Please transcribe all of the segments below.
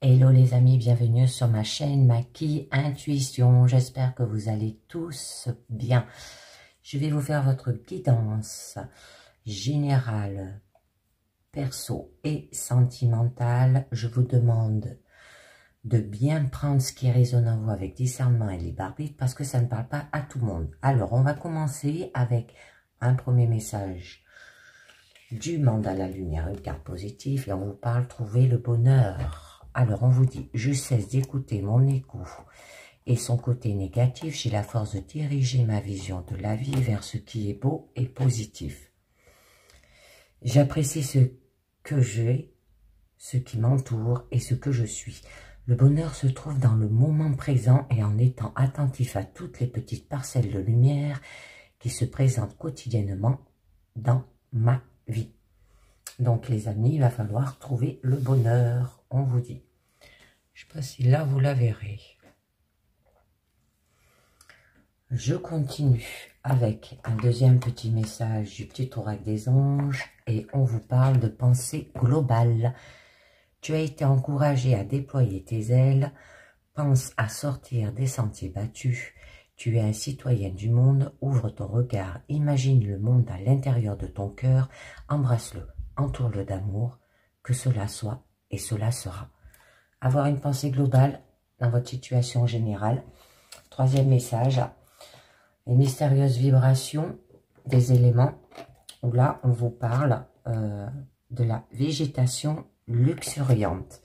Hello les amis, bienvenue sur ma chaîne Maki Intuition. J'espère que vous allez tous bien. Je vais vous faire votre guidance générale, perso et sentimentale. Je vous demande de bien prendre ce qui résonne en vous avec discernement et libre arbitre parce que ça ne parle pas à tout le monde. Alors, on va commencer avec un premier message du mandala à la lumière, une carte positive, et on vous parle trouver le bonheur. Alors, on vous dit, je cesse d'écouter mon écho et son côté négatif. J'ai la force de diriger ma vision de la vie vers ce qui est beau et positif. J'apprécie ce que j'ai, ce qui m'entoure et ce que je suis. Le bonheur se trouve dans le moment présent et en étant attentif à toutes les petites parcelles de lumière qui se présentent quotidiennement dans ma vie. Donc les amis, il va falloir trouver le bonheur, on vous dit. Je ne sais pas si là vous la verrez. Je continue avec un deuxième petit message du petit oracle des anges et on vous parle de pensée globale. Tu as été encouragé à déployer tes ailes, pense à sortir des sentiers battus. Tu es un citoyen du monde, ouvre ton regard, imagine le monde à l'intérieur de ton cœur, embrasse-le, entoure-le d'amour, que cela soit et cela sera. Avoir une pensée globale dans votre situation générale. Troisième message, les mystérieuses vibrations des éléments, où là on vous parle de la végétation luxuriante.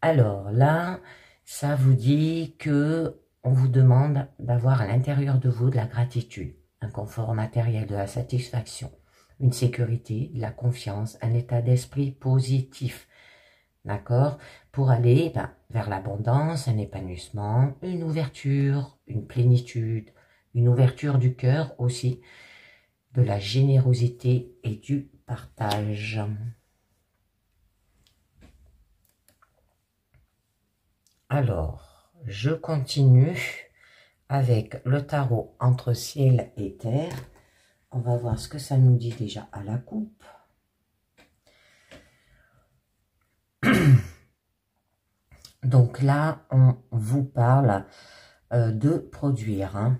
Alors là, ça vous dit que on vous demande d'avoir à l'intérieur de vous de la gratitude, un confort matériel, de la satisfaction, une sécurité, de la confiance, un état d'esprit positif, d'accord, pour aller vers l'abondance, un épanouissement, une ouverture, une plénitude, une ouverture du cœur aussi, de la générosité et du partage. Alors, je continue avec le tarot entre ciel et terre. On va voir ce que ça nous dit déjà à la coupe. Donc là, on vous parle de produire,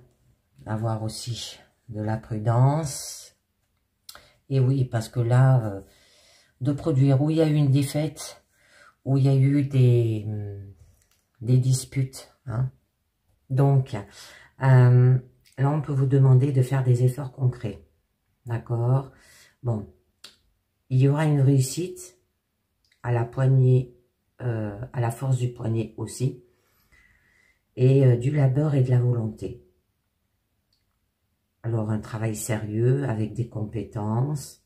d'avoir aussi de la prudence. Et oui, parce que là, de produire où il y a eu une défaite, où il y a eu des disputes. Donc, là, on peut vous demander de faire des efforts concrets. D'accord? Bon, il y aura une réussite à la poignée, à la force du poignet aussi, et du labeur et de la volonté. Alors, un travail sérieux avec des compétences.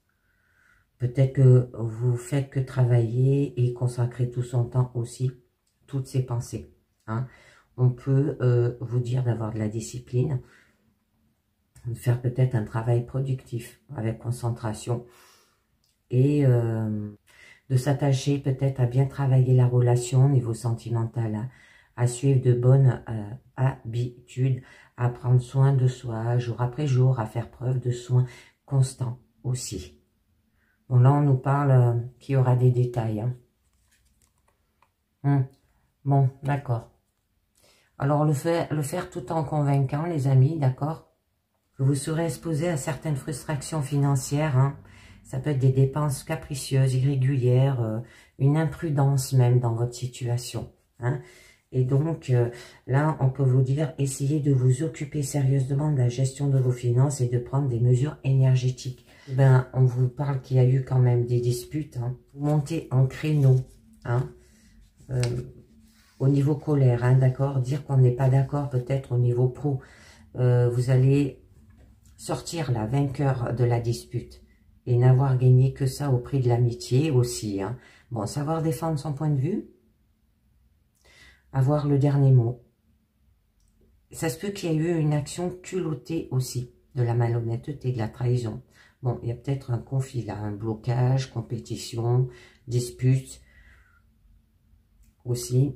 Peut-être que vous faites que travailler et consacrer tout son temps aussi, toutes ses pensées. On peut vous dire d'avoir de la discipline, de faire peut-être un travail productif avec concentration et de s'attacher peut-être à bien travailler la relation au niveau sentimental, à suivre de bonnes habitudes, à prendre soin de soi jour après jour, à faire preuve de soins constants aussi. Bon, là, on nous parle qu'il y aura des détails. Bon, d'accord. Alors, le faire tout en convainquant, les amis, d'accord, que vous serez exposé à certaines frustrations financières. Ça peut être des dépenses capricieuses, irrégulières, une imprudence même dans votre situation. Et donc, là, on peut vous dire, essayez de vous occuper sérieusement de la gestion de vos finances et de prendre des mesures énergétiques. On vous parle qu'il y a eu quand même des disputes. Vous montez en créneau, au niveau colère, d'accord, dire qu'on n'est pas d'accord peut-être au niveau pro. Vous allez sortir la vainqueur de la dispute et n'avoir gagné que ça au prix de l'amitié aussi. Bon, savoir défendre son point de vue, avoir le dernier mot. Ça se peut qu'il y ait eu une action culottée aussi, de la malhonnêteté, de la trahison. Bon, il y a peut-être un conflit là, un blocage, compétition, dispute aussi.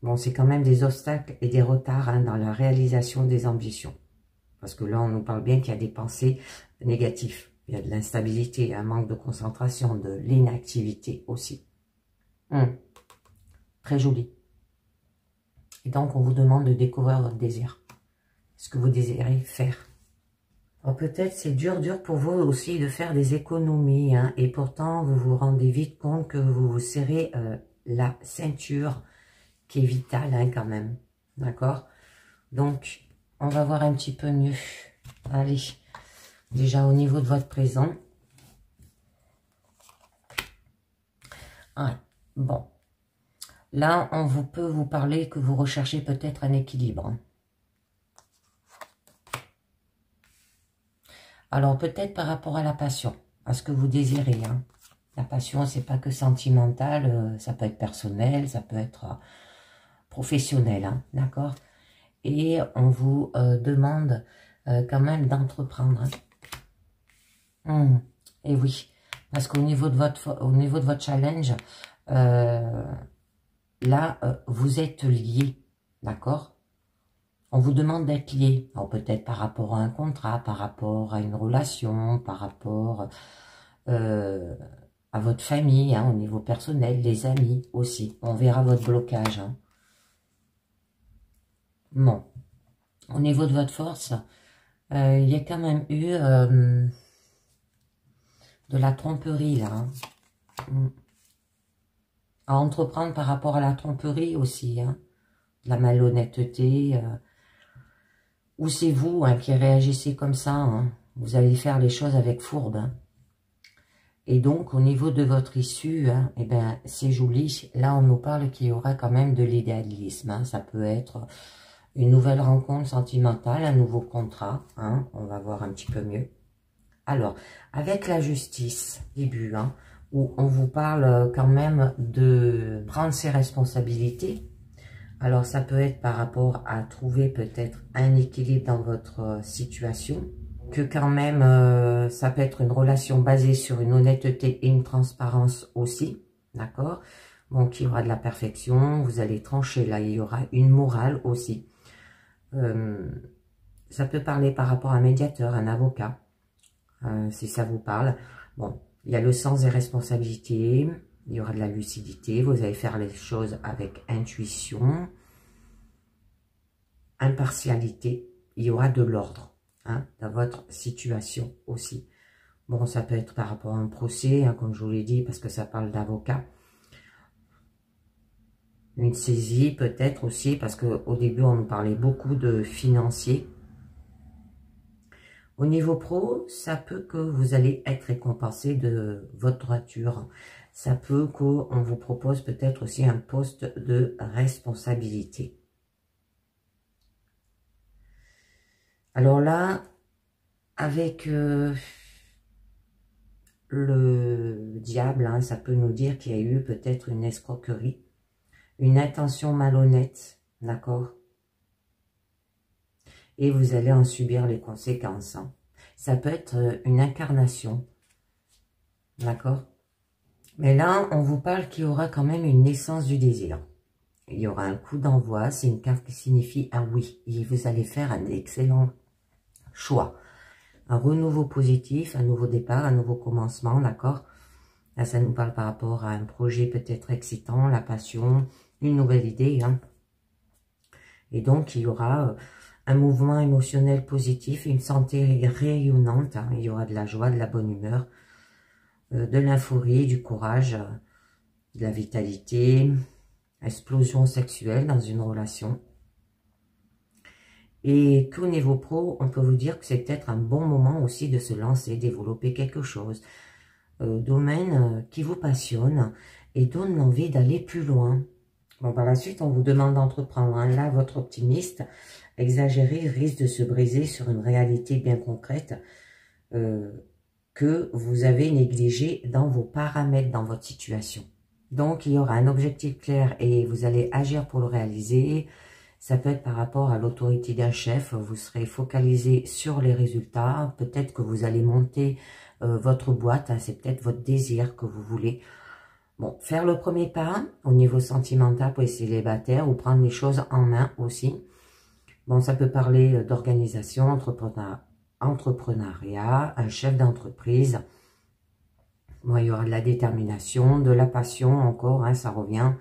Bon, c'est quand même des obstacles et des retards dans la réalisation des ambitions. Parce que là, on nous parle bien qu'il y a des pensées négatives. Il y a de l'instabilité, un manque de concentration, de l'inactivité aussi. très joli. Et donc, on vous demande de découvrir votre désir. Ce que vous désirez faire. Peut-être c'est dur pour vous aussi de faire des économies. Hein, et pourtant, vous vous rendez vite compte que vous vous serrez la ceinture qui est vitale hein, quand même. D'accord? Donc, on va voir un petit peu mieux. Allez, déjà au niveau de votre présent. Ouais, bon. Là, peut vous parler que vous recherchez peut-être un équilibre. Alors, peut-être par rapport à la passion, à ce que vous désirez. Hein. La passion, c'est pas que sentimental, ça peut être personnel, ça peut être professionnel, hein, d'accord? Et on vous demande quand même d'entreprendre. Hein. Et oui, parce qu'au niveau de votre challenge, là, vous êtes liés, d'accord? On vous demande d'être lié. Alors peut-être par rapport à un contrat, par rapport à une relation, par rapport à votre famille, hein, au niveau personnel, les amis aussi. On verra votre blocage. Hein. Bon. Au niveau de votre force, il y a quand même eu de la tromperie là. Hein. À entreprendre par rapport à la tromperie aussi. Hein. De la malhonnêteté. Ou c'est vous hein, qui réagissez comme ça. Hein. Vous allez faire les choses avec fourbe. Hein. Et donc, au niveau de votre issue, hein, eh ben, c'est joli. Là, on nous parle qu'il y aura quand même de l'idéalisme. Hein. Ça peut être une nouvelle rencontre sentimentale, un nouveau contrat. Hein. On va voir un petit peu mieux. Alors, avec la justice, début, hein, où on vous parle quand même de prendre ses responsabilités. Alors, ça peut être par rapport à trouver peut-être un équilibre dans votre situation. Que quand même, ça peut être une relation basée sur une honnêteté et une transparence aussi. D'accord? Donc, il y aura de la perfection. Vous allez trancher là. Il y aura une morale aussi. Ça peut parler par rapport à un médiateur, un avocat. Si ça vous parle. Bon, il y a le sens des responsabilités. Il y aura de la lucidité. Vous allez faire les choses avec intuition. Impartialité. Il y aura de l'ordre. Hein, dans votre situation aussi. Bon, ça peut être par rapport à un procès, hein, comme je vous l'ai dit, parce que ça parle d'avocat. Une saisie peut-être aussi, parce qu'au début, on nous parlait beaucoup de financiers. Au niveau pro, ça peut que vous allez être récompensé de votre droiture. Ça peut qu'on vous propose peut-être aussi un poste de responsabilité. Alors là, avec le diable, hein, ça peut nous dire qu'il y a eu peut-être une escroquerie, une intention malhonnête, d'accord? Et vous allez en subir les conséquences. Hein. Ça peut être une incarnation, d'accord? Mais là, on vous parle qu'il y aura quand même une naissance du désir. Il y aura un coup d'envoi, c'est une carte qui signifie un oui. Et vous allez faire un excellent choix. Un renouveau positif, un nouveau départ, un nouveau commencement, d'accord? Là, ça nous parle par rapport à un projet peut-être excitant, la passion, une nouvelle idée. Hein. Et donc, il y aura un mouvement émotionnel positif, une santé rayonnante. Hein. Il y aura de la joie, de la bonne humeur, de l'euphorie, du courage, de la vitalité, explosion sexuelle dans une relation. Et qu'au niveau pro, on peut vous dire que c'est peut-être un bon moment aussi de se lancer, développer quelque chose. Domaine qui vous passionne et donne l'envie d'aller plus loin. Bon, par la suite, on vous demande d'entreprendre. Hein. Là, votre optimiste exagéré risque de se briser sur une réalité bien concrète que vous avez négligée dans vos paramètres, dans votre situation. Donc, il y aura un objectif clair et vous allez agir pour le réaliser. Ça peut être par rapport à l'autorité d'un chef. Vous serez focalisé sur les résultats. Peut-être que vous allez monter votre boîte. Hein, c'est peut-être votre désir que vous voulez. Bon, faire le premier pas au niveau sentimental pour les célibataires ou prendre les choses en main aussi. Bon, ça peut parler d'organisation, entrepreneuriat, un chef d'entreprise. Bon, il y aura de la détermination, de la passion encore, hein, ça revient.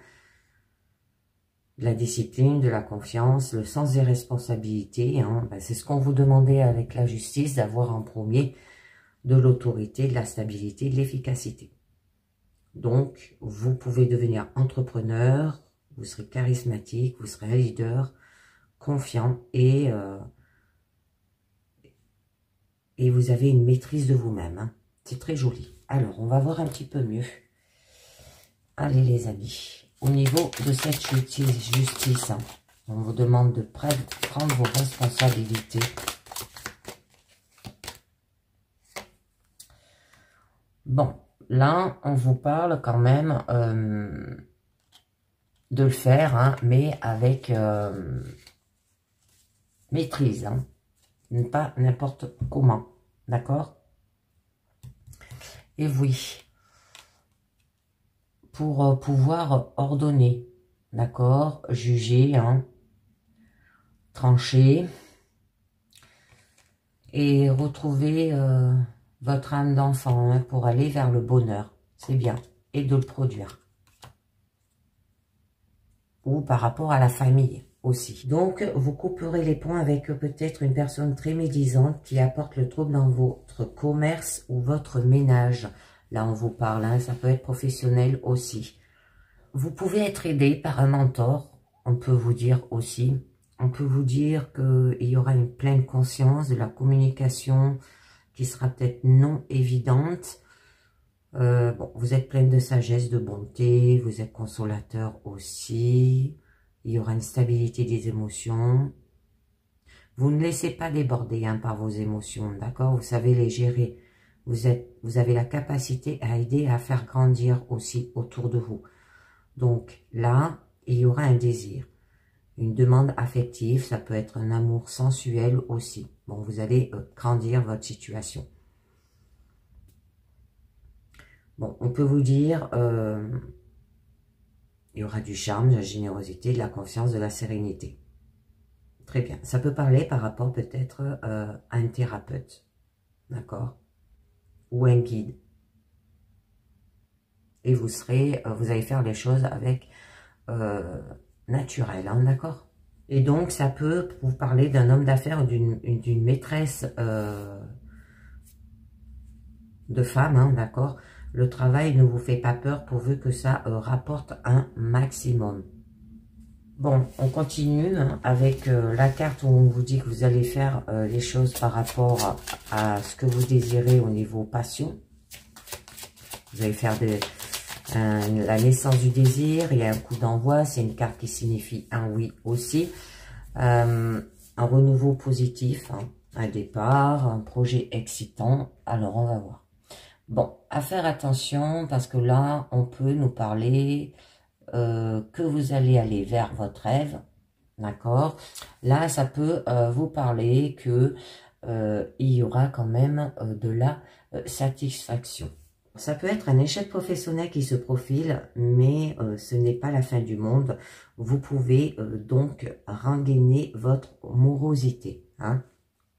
de la discipline, de la confiance, le sens des responsabilités. Hein. Ben, c'est ce qu'on vous demandait avec la justice, d'avoir en premier de l'autorité, de la stabilité, de l'efficacité. Donc, vous pouvez devenir entrepreneur, vous serez charismatique, vous serez un leader, confiant et vous avez une maîtrise de vous-même. Hein. C'est très joli. Alors, on va voir un petit peu mieux. Allez les amis, au niveau de cette justice, hein, on vous demande de prendre vos responsabilités. Bon, là, on vous parle quand même de le faire, hein, mais avec maîtrise, hein, pas n'importe comment, d'accord? Et oui, pour pouvoir ordonner, d'accord, juger, hein, trancher, et retrouver votre âme d'enfant, hein, pour aller vers le bonheur, c'est bien, et de le produire. Ou par rapport à la famille aussi. Donc, vous couperez les ponts avec peut-être une personne très médisante qui apporte le trouble dans votre commerce ou votre ménage. Là, on vous parle, hein, ça peut être professionnel aussi. Vous pouvez être aidé par un mentor, on peut vous dire aussi. On peut vous dire qu'il y aura une pleine conscience de la communication qui sera peut-être non évidente. Bon, vous êtes pleine de sagesse, de bonté, vous êtes consolateur aussi. Il y aura une stabilité des émotions. Vous ne laissez pas déborder, hein, par vos émotions, d'accord? Vous savez les gérer. Vous avez la capacité à aider, à faire grandir aussi autour de vous. Donc là, il y aura un désir, une demande affective, ça peut être un amour sensuel aussi. Bon, vous allez grandir votre situation. Bon, on peut vous dire, il y aura du charme, de la générosité, de la confiance, de la sérénité. Très bien. Ça peut parler par rapport peut-être à un thérapeute, d'accord? Ou un guide. Et vous allez faire les choses avec naturel, hein, d'accord? Et donc, ça peut vous parler d'un homme d'affaires ou d'une maîtresse de femme, hein, d'accord? Le travail ne vous fait pas peur pourvu que ça rapporte un maximum. Bon, on continue, hein, avec la carte où on vous dit que vous allez faire les choses par rapport à ce que vous désirez au niveau passion. Vous allez faire la naissance du désir, il y a un coup d'envoi, c'est une carte qui signifie un oui aussi. Un renouveau positif, hein, un départ, un projet excitant. Alors, on va voir. Bon, à faire attention parce que là, on peut nous parler que vous allez aller vers votre rêve, d'accord? Là, ça peut vous parler que il y aura quand même de la satisfaction. Ça peut être un échec professionnel qui se profile, mais ce n'est pas la fin du monde. Vous pouvez donc rengainer votre morosité, hein?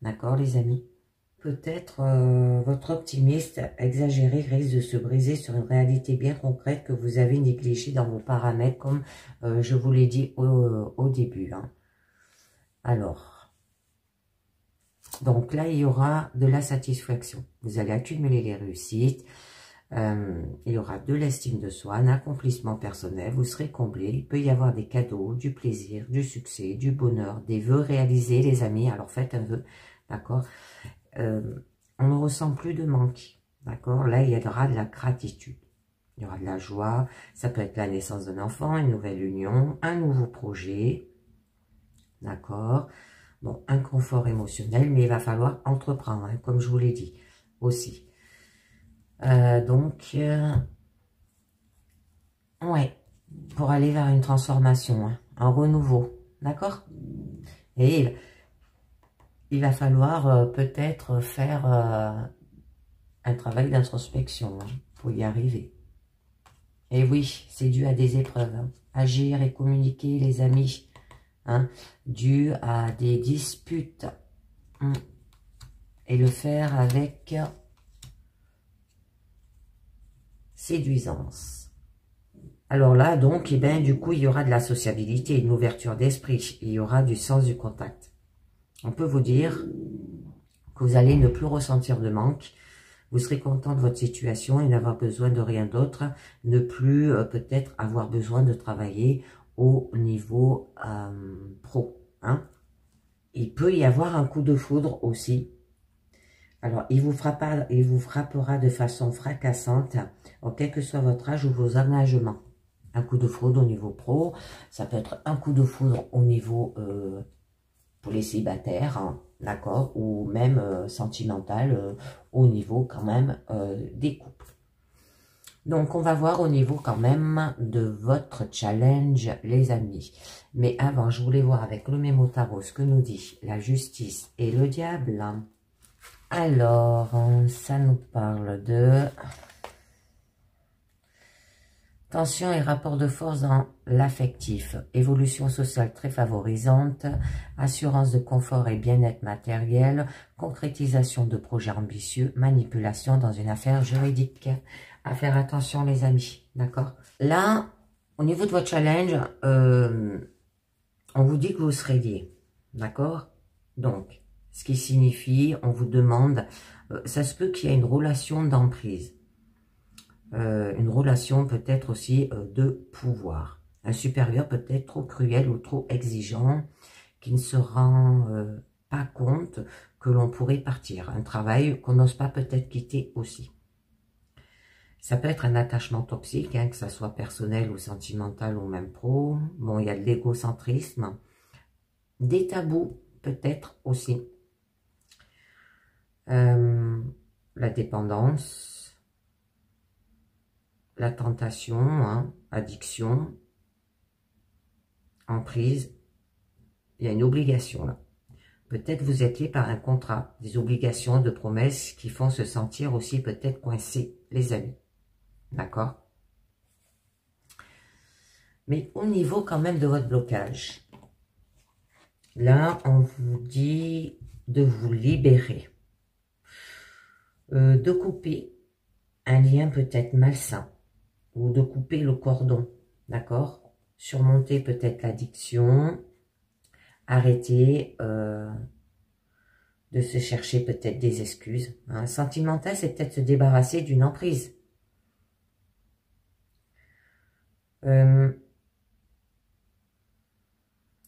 D'accord, les amis? Peut-être votre optimiste exagéré risque de se briser sur une réalité bien concrète que vous avez négligée dans vos paramètres, comme je vous l'ai dit au début, hein. Alors, donc là, il y aura de la satisfaction. Vous allez accumuler les réussites. Il y aura de l'estime de soi, un accomplissement personnel, vous serez comblé. Il peut y avoir des cadeaux, du plaisir, du succès, du bonheur, des vœux réalisés, les amis. Alors, faites un vœu, d'accord? On ne ressent plus de manque, d'accord? Là, il y aura de la gratitude, il y aura de la joie, ça peut être la naissance d'un enfant, une nouvelle union, un nouveau projet, d'accord? Bon, un confort émotionnel, mais il va falloir entreprendre, hein, comme je vous l'ai dit aussi. Donc, ouais, pour aller vers une transformation, hein, un renouveau, d'accord? Et il va falloir peut-être faire un travail d'introspection, hein, pour y arriver. Et oui, c'est dû à des épreuves, hein. Agir et communiquer, les amis, hein, dû à des disputes, hein, et le faire avec séduisance. Alors là, donc, eh ben, du coup, il y aura de la sociabilité, une ouverture d'esprit. Il y aura du sens du contact. On peut vous dire que vous allez ne plus ressentir de manque. Vous serez content de votre situation et n'avoir besoin de rien d'autre. Ne plus peut-être avoir besoin de travailler au niveau pro. Hein. Il peut y avoir un coup de foudre aussi. Alors, il vous frappera de façon fracassante, quel que soit votre âge ou vos engagements. Un coup de foudre au niveau pro, ça peut être un coup de foudre au niveau pour les célibataires, hein, d'accord, ou même sentimental au niveau quand même des couples. Donc, on va voir au niveau quand même de votre challenge, les amis. Mais avant, je voulais voir avec le mémo tarot ce que nous dit la justice et le diable. Alors, ça nous parle de tension et rapport de force dans l'affectif, évolution sociale très favorisante, assurance de confort et bien-être matériel, concrétisation de projets ambitieux, manipulation dans une affaire juridique. À faire attention les amis, d'accord? Là, au niveau de votre challenge, on vous dit que vous serez liés, d'accord? Donc, ce qui signifie, on vous demande, ça se peut qu'il y ait une relation d'emprise. Une relation peut-être aussi de pouvoir. Un supérieur peut-être trop cruel ou trop exigeant, qui ne se rend pas compte que l'on pourrait partir. Un travail qu'on n'ose pas peut-être quitter aussi. Ça peut être un attachement toxique, hein, que ça soit personnel ou sentimental ou même pro. Bon, il y a de l'égocentrisme. Des tabous peut-être aussi. La dépendance, la tentation, hein, addiction, emprise. Il y a une obligation là. Peut-être vous êtes lié par un contrat, des obligations, de promesses qui font se sentir aussi peut-être coincés, les amis. D'accord? Mais au niveau quand même de votre blocage, là, on vous dit de vous libérer, de couper un lien peut-être malsain, ou de couper le cordon, d'accord? Surmonter peut-être l'addiction, arrêter de se chercher peut-être des excuses. Hein. Sentimental, c'est peut-être se débarrasser d'une emprise. Vous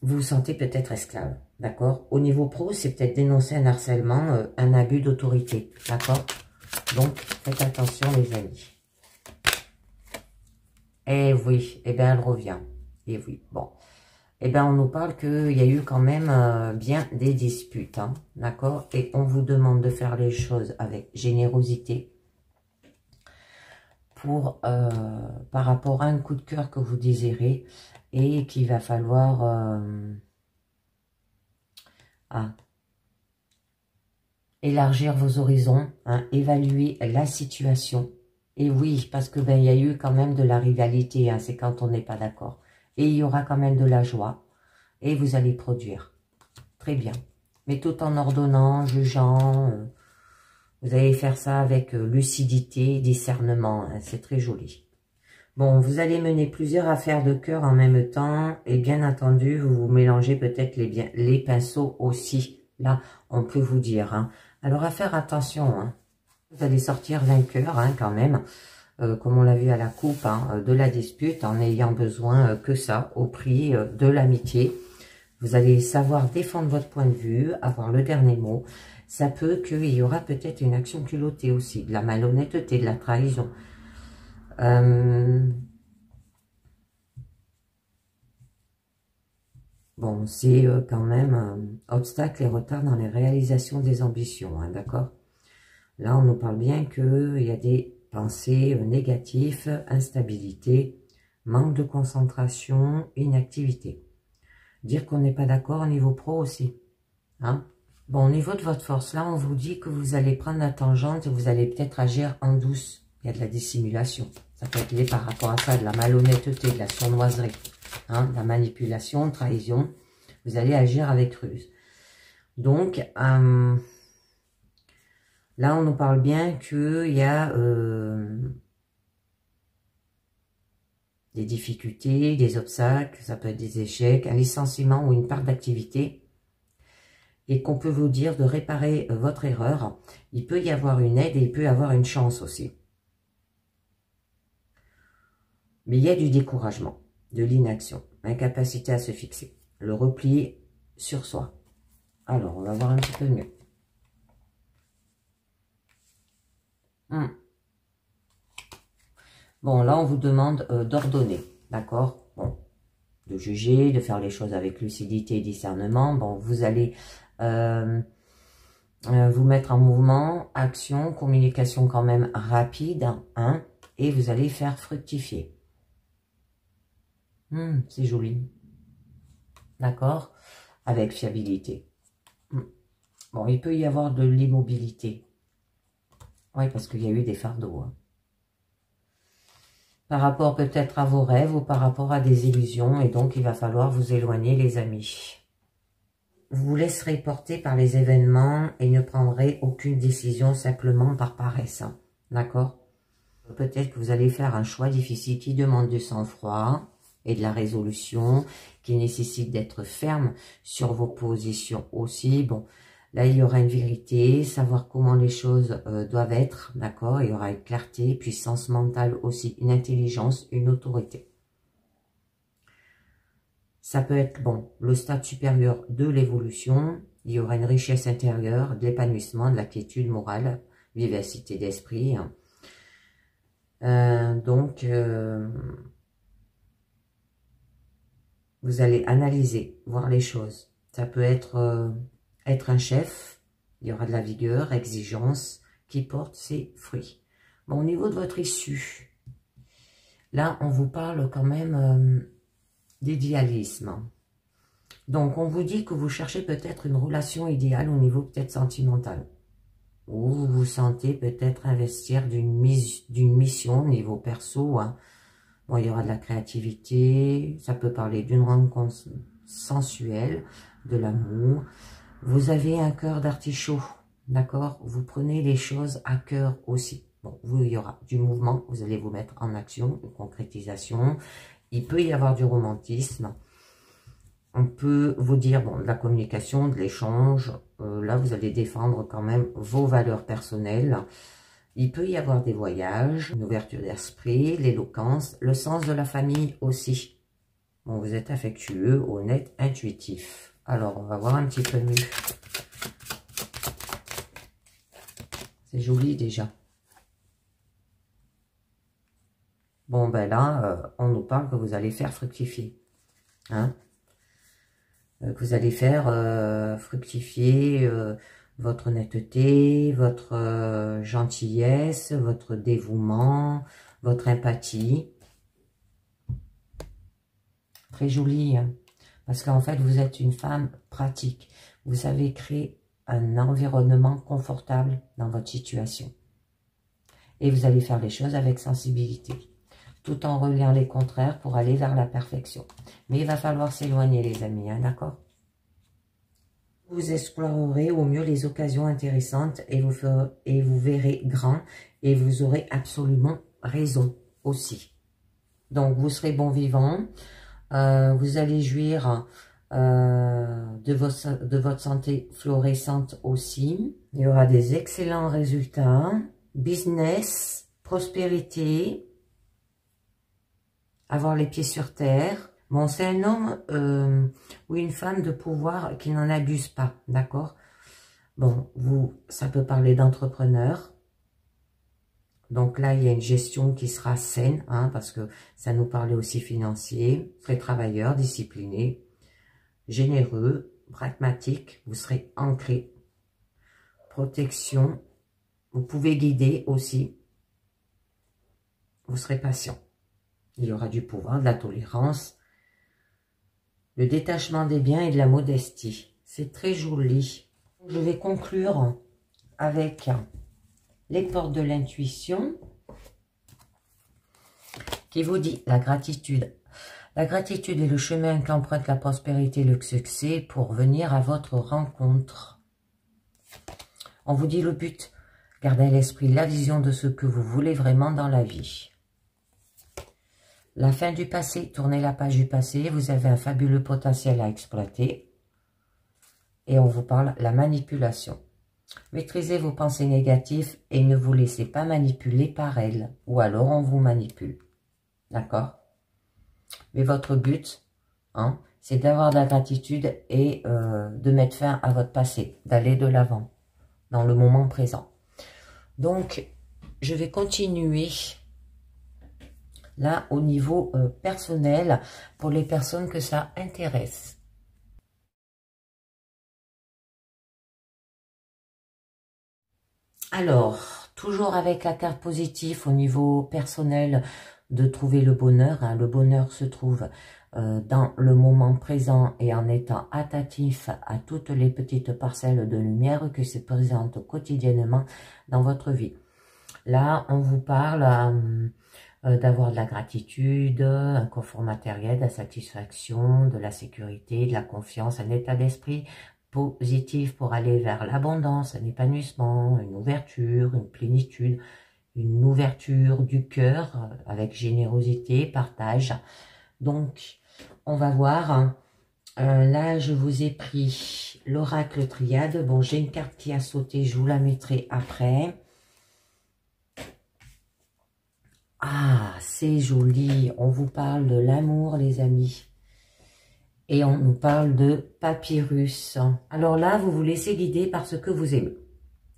vous sentez peut-être esclave, d'accord? Au niveau pro, c'est peut-être dénoncer un harcèlement, un abus d'autorité, d'accord? Donc, faites attention les amis. Eh oui, eh bien elle revient. Eh oui, bon. Eh bien on nous parle qu'il y a eu quand même bien des disputes, hein, d'accord? Et on vous demande de faire les choses avec générosité pour, par rapport à un coup de cœur que vous désirez et qu'il va falloir élargir vos horizons, hein, évaluer la situation. Et oui, parce que ben il y a eu quand même de la rivalité, hein, c'est quand on n'est pas d'accord. Et il y aura quand même de la joie. Et vous allez produire. Très bien. Mais tout en ordonnant, jugeant. Vous allez faire ça avec lucidité, discernement. Hein, c'est très joli. Bon, vous allez mener plusieurs affaires de cœur en même temps. Et bien entendu, vous vous mélangez peut-être les pinceaux aussi. Là, on peut vous dire. Hein. Alors, à faire attention. Hein. Vous allez sortir vainqueur hein, quand même. Comme on l'a vu à la coupe, hein, de la dispute, en n'ayant besoin que ça, au prix de l'amitié. Vous allez savoir défendre votre point de vue, avoir le dernier mot. Ça peut qu'il y aura peut-être une action culottée aussi, de la malhonnêteté, de la trahison. Bon, c'est quand même obstacle et retard dans les réalisations des ambitions, hein, d'accord? Là, on nous parle bien qu'il y a des pensées négatives, instabilité, manque de concentration, inactivité. Dire qu'on n'est pas d'accord au niveau pro aussi. Hein? Bon, au niveau de votre force, là, on vous dit que vous allez prendre la tangente et vous allez peut-être agir en douce. Il y a de la dissimulation. Ça peut être lié par rapport à ça, de la malhonnêteté, de la sournoiserie, hein, de la manipulation, trahison. Vous allez agir avec ruse. Donc, là, on nous parle bien qu'il y a des difficultés, des obstacles, ça peut être des échecs, un licenciement ou une part d'activité, et qu'on peut vous dire de réparer votre erreur. Il peut y avoir une aide et il peut y avoir une chance aussi. Mais il y a du découragement, de l'inaction, incapacité à se fixer, le repli sur soi. Alors, on va voir un petit peu mieux. Bon, là, on vous demande d'ordonner, d'accord? Bon, de juger, de faire les choses avec lucidité et discernement. Bon, vous allez vous mettre en mouvement, action, communication quand même rapide, hein, et vous allez faire fructifier. C'est joli. D'accord? Avec fiabilité. Bon, il peut y avoir de l'immobilité. Oui, parce qu'il y a eu des fardeaux, hein. Par rapport peut-être à vos rêves ou par rapport à des illusions, et donc il va falloir vous éloigner, les amis. Vous vous laisserez porter par les événements et ne prendrez aucune décision simplement par paresse, hein. D'accord? Peut-être que vous allez faire un choix difficile qui demande du sang-froid et de la résolution, qui nécessite d'être ferme sur vos positions aussi. Bon, là, il y aura une vérité, savoir comment les choses doivent être, d'accord? Il y aura une clarté, puissance mentale aussi, une intelligence, une autorité. Ça peut être, bon, le stade supérieur de l'évolution. Il y aura une richesse intérieure, de l'épanouissement, de la quiétude morale, vivacité d'esprit. Donc, vous allez analyser, voir les choses. Ça peut être être un chef, il y aura de la vigueur, exigence, qui porte ses fruits. Bon, au niveau de votre issue, là, on vous parle quand même d'idéalisme. Donc, on vous dit que vous cherchez peut-être une relation idéale au niveau peut-être sentimental. Ou vous vous sentez peut-être investir d'une mission au niveau perso, hein. Bon, il y aura de la créativité, ça peut parler d'une rencontre sensuelle, de l'amour. Vous avez un cœur d'artichaut, d'accord? Vous prenez les choses à cœur aussi. Bon, il y aura du mouvement, vous allez vous mettre en action, une concrétisation. Il peut y avoir du romantisme. On peut vous dire, bon, de la communication, de l'échange. Là, vous allez défendre quand même vos valeurs personnelles. Il peut y avoir des voyages, une ouverture d'esprit, l'éloquence, le sens de la famille aussi. Bon, vous êtes affectueux, honnête, intuitif. Alors, on va voir un petit peu mieux. C'est joli déjà. Bon, ben là, on nous parle que vous allez faire fructifier. Hein? Que vous allez faire fructifier votre honnêteté, votre gentillesse, votre dévouement, votre empathie. Très joli, hein, parce qu'en fait, vous êtes une femme pratique. Vous savez créer un environnement confortable dans votre situation. Et vous allez faire les choses avec sensibilité, tout en reliant les contraires pour aller vers la perfection. Mais il va falloir s'éloigner, les amis, hein, d'accord? Vous explorerez au mieux les occasions intéressantes et vous verrez grand et vous aurez absolument raison aussi. Donc, vous serez bon vivant, vous allez jouir de votre santé florisante aussi. Il y aura des excellents résultats, business, prospérité, avoir les pieds sur terre. Bon, c'est un homme ou une femme de pouvoir qui n'en abuse pas, d'accord? Bon, ça peut parler d'entrepreneur. Donc là, il y a une gestion qui sera saine, hein, parce que ça nous parlait aussi financier. Vous serez travailleur, discipliné, généreux, pragmatique. Vous serez ancré. Protection. Vous pouvez guider aussi. Vous serez patient. Il y aura du pouvoir, de la tolérance. Le détachement des biens et de la modestie. C'est très joli. Je vais conclure avec les portes de l'intuition qui vous dit la gratitude. La gratitude est le chemin qu'emprunte la prospérité et le succès pour venir à votre rencontre. On vous dit le but. Gardez à l'esprit la vision de ce que vous voulez vraiment dans la vie. La fin du passé, tournez la page du passé, vous avez un fabuleux potentiel à exploiter. Et on vous parle de la manipulation. Maîtrisez vos pensées négatives et ne vous laissez pas manipuler par elles. Ou alors on vous manipule. D'accord? Mais votre but, hein, c'est d'avoir de la gratitude et de mettre fin à votre passé. D'aller de l'avant, dans le moment présent. Donc, je vais continuer là au niveau personnel pour les personnes que ça intéresse. Alors, toujours avec la carte positive au niveau personnel de trouver le bonheur. Hein. Le bonheur se trouve dans le moment présent et en étant attentif à toutes les petites parcelles de lumière qui se présentent quotidiennement dans votre vie. Là, on vous parle d'avoir de la gratitude, un confort matériel, de la satisfaction, de la sécurité, de la confiance, un état d'esprit positif pour aller vers l'abondance, un épanouissement, une ouverture, une plénitude, une ouverture du cœur avec générosité, partage. Donc, on va voir. Là, je vous ai pris l'oracle triade. Bon, j'ai une carte qui a sauté, je vous la mettrai après. Ah, c'est joli. On vous parle de l'amour, les amis. Et on nous parle de papyrus. Alors là, vous vous laissez guider par ce que vous aimez.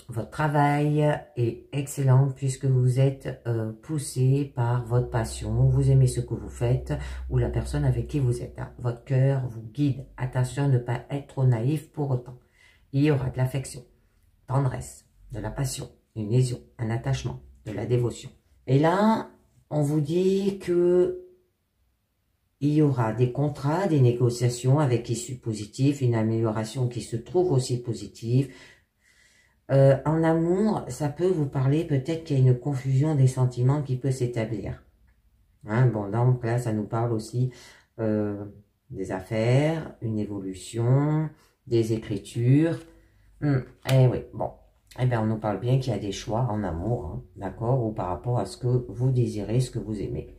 Votre travail est excellent puisque vous êtes poussé par votre passion. Vous aimez ce que vous faites ou la personne avec qui vous êtes. Hein. Votre cœur vous guide. Attention à ne pas être trop naïf pour autant. Il y aura de l'affection, tendresse, de la passion, une liaison, un attachement, de la dévotion. Et là, on vous dit que il y aura des contrats, des négociations avec issue positive, une amélioration qui se trouve aussi positive. En amour, ça peut vous parler peut-être qu'il y a une confusion des sentiments qui peut s'établir. Hein, bon, donc là, ça nous parle aussi des affaires, une évolution, des écritures. Eh oui, bon. Eh bien, on nous parle bien qu'il y a des choix en amour, hein, d'accord, ou par rapport à ce que vous désirez, ce que vous aimez.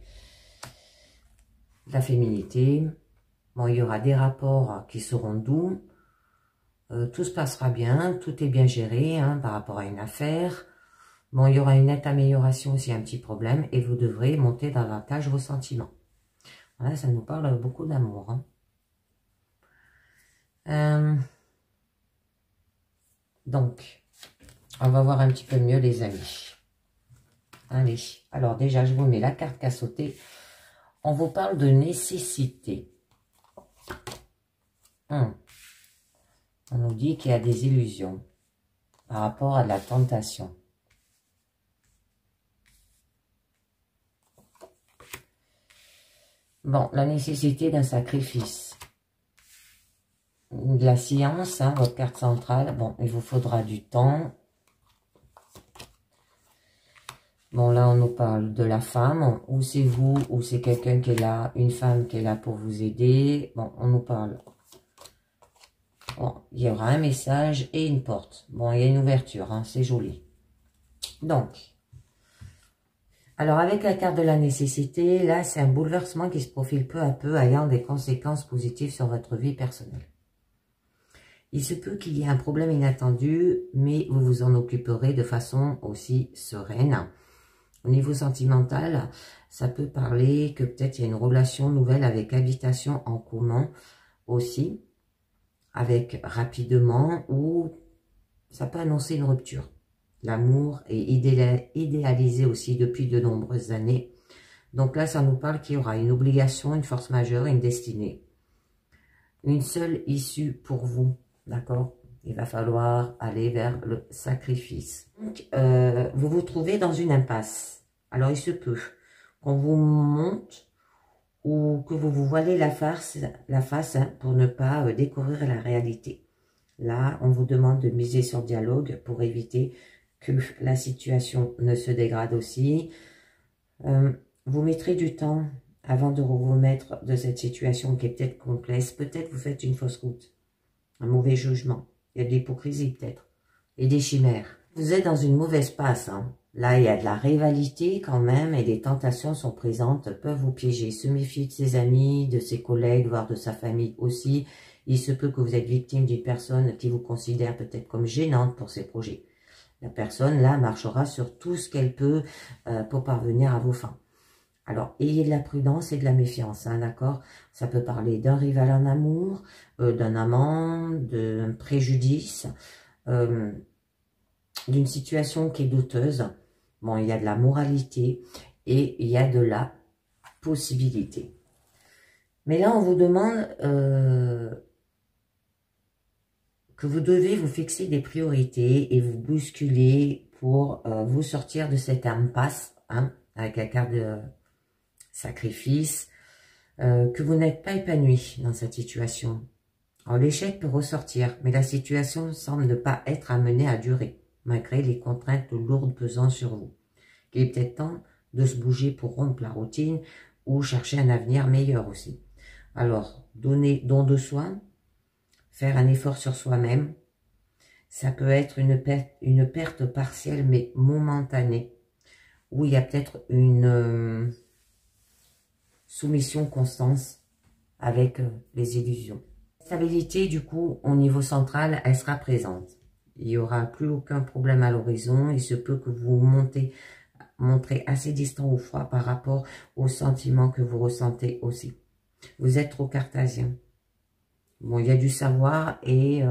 La féminité, bon, il y aura des rapports qui seront doux, tout se passera bien, tout est bien géré hein, par rapport à une affaire. Bon, il y aura une nette amélioration s'il y a un petit problème et vous devrez monter davantage vos sentiments. Voilà, ça nous parle beaucoup d'amour. Hein. Donc, on va voir un petit peu mieux les amis. Allez, alors déjà, je vous mets la carte qui a sauté. On vous parle de nécessité. On nous dit qu'il y a des illusions par rapport à la tentation. Bon, la nécessité d'un sacrifice. De la science, hein, votre carte centrale. Bon, il vous faudra du temps. Bon, là, on nous parle de la femme. Ou c'est vous, ou c'est quelqu'un qui est là, une femme qui est là pour vous aider. Bon, on nous parle. Bon, il y aura un message et une porte. Bon, il y a une ouverture, hein, c'est joli. Donc, alors avec la carte de la nécessité, là, c'est un bouleversement qui se profile peu à peu, ayant des conséquences positives sur votre vie personnelle. Il se peut qu'il y ait un problème inattendu, mais vous vous en occuperez de façon aussi sereine. Au niveau sentimental, ça peut parler que peut-être il y a une relation nouvelle avec habitation en commun aussi, avec rapidement, ou ça peut annoncer une rupture. L'amour est idéalisé aussi depuis de nombreuses années. Donc là, ça nous parle qu'il y aura une obligation, une force majeure, une destinée. Une seule issue pour vous, d'accord? Il va falloir aller vers le sacrifice. Donc, vous vous trouvez dans une impasse. Alors, il se peut qu'on vous monte ou que vous vous voilez la face hein, pour ne pas découvrir la réalité. Là, on vous demande de miser sur le dialogue pour éviter que la situation ne se dégrade aussi. Vous mettrez du temps avant de vous remettre de cette situation qui est peut-être complexe. Peut-être vous faites une fausse route, un mauvais jugement. Il y a de l'hypocrisie peut-être et des chimères. Vous êtes dans une mauvaise passe. Hein. Là, il y a de la rivalité quand même et des tentations sont présentes, peuvent vous piéger. Se méfier de ses amis, de ses collègues, voire de sa famille aussi. Il se peut que vous êtes victime d'une personne qui vous considère peut-être comme gênante pour ses projets. La personne, là, marchera sur tout ce qu'elle peut pour parvenir à vos fins. Alors, ayez de la prudence et de la méfiance, hein, d'accord? Ça peut parler d'un rival en amour, d'un amant, d'un préjudice, d'une situation qui est douteuse. Bon, il y a de la moralité et il y a de la possibilité. Mais là, on vous demande que vous devez vous fixer des priorités et vous bousculer pour vous sortir de cette impasse, hein, avec la carte de sacrifice, que vous n'êtes pas épanoui dans cette situation. Alors, l'échec peut ressortir, mais la situation semble ne pas être amenée à durer, malgré les contraintes lourdes pesant sur vous. Il est peut-être temps de se bouger pour rompre la routine ou chercher un avenir meilleur aussi. Alors, donner don de soi, faire un effort sur soi-même, ça peut être une perte partielle mais momentanée, où il y a peut-être une soumission constante avec les illusions. La stabilité, du coup, au niveau central, elle sera présente. Il n'y aura plus aucun problème à l'horizon. Il se peut que vous montrez assez distant ou froid par rapport aux sentiments que vous ressentez aussi. Vous êtes trop cartésien. Bon, il y a du savoir et